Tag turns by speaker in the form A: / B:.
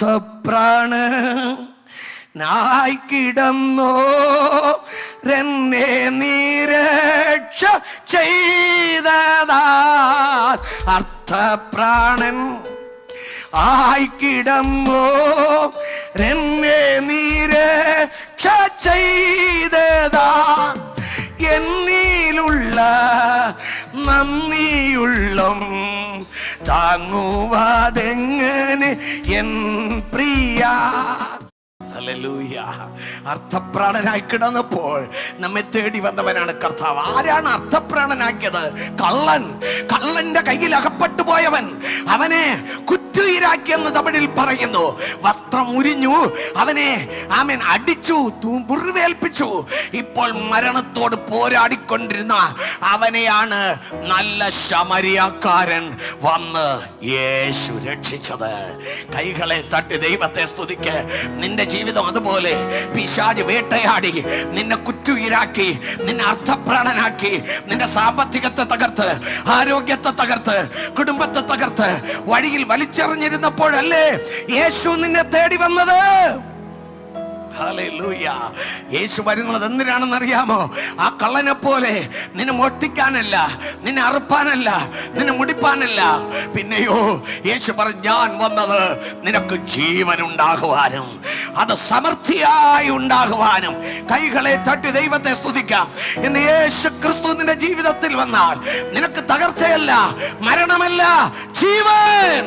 A: അർത്ഥപ്രാണനായി കിടന്നോ എന്നെ നീരക്ഷ ചെയ്തതാ. അർത്ഥപ്രാണൻ ആയി കിടന്നോ എന്നെ നീരക്ഷ ചെയ്തതാ. എന്നിലുള്ള നന്ദിയുള്ളം താങ്ങുവാതെങ്ങനെ എൻ പ്രിയ. ഹല്ലേലൂയ. അർത്ഥപ്രാണനായി കിടന്നപ്പോൾ നമ്മെ തേടി വന്നവനാണ് കർത്താവ്. ആരാണ് അർത്ഥപ്രാണനാക്കിയത്? കള്ളന്റെ കയ്യിൽ അകപ്പെട്ടു പോയവൻ. അവനെ കുറ്റുയിരാക്കിയെന്ന് തമിഴിൽ പറയുന്നു. വസ്ത്രം ഉരിഞ്ഞു, അവനെ ആമേൻ അടിച്ചു, മുറിവേൽപ്പിച്ചു. ഇപ്പോൾ മരണത്തോട് പോരാടിക്കൊണ്ടിരുന്ന അവനെയാണ് നല്ല ശമരിയാക്കാരൻ വന്ന് യേശു രക്ഷിച്ചത്. കൈകളെ തട്ടി ദൈവത്തെ സ്തുതിക്ക്. നിന്റെ ജീവിതം അതുപോലെ പിശാച് വേട്ടയാടി നിന്നെ കുറ്റുയിരാക്കി, നിന്നെ അർത്ഥപ്രാണനാക്കി, നിന്റെ സാമ്പത്തികത്തെ തകർത്ത്, ആരോഗ്യത്തെ തകർത്ത്, കുടുംബത്തെ തകർത്ത് വഴിയിൽ വലിച്ചെറിഞ്ഞിരുന്നപ്പോഴല്ലേ യേശു നിന്നെ തേടി വന്നത്? ഹല്ലേലൂയ. യേശു വരുന്നത് എന്തിനാണെന്ന് അറിയാമോ? ആ കള്ളനെ പോലെ നിന്നെ മോഷ്ടിക്കാനല്ല, നിന്നെ അറുപ്പാനല്ല, നിന്നെ മുടിപ്പാനല്ല. പിന്നെയോ യേശു പറഞ്ഞു, ഞാൻ വന്നത് നിനക്ക് ജീവൻ ഉണ്ടാകുവാനും അത് സമൃദ്ധിയായി ഉണ്ടാകുവാനും. കൈകളെ തട്ടി ദൈവത്തെ സ്തുതിക്കാം. ഇന്ന് യേശു ക്രിസ്തു നിന്റെ ജീവിതത്തിൽ വന്നാൽ നിനക്ക് തകർച്ചയല്ല, മരണമല്ല, ജീവൻ.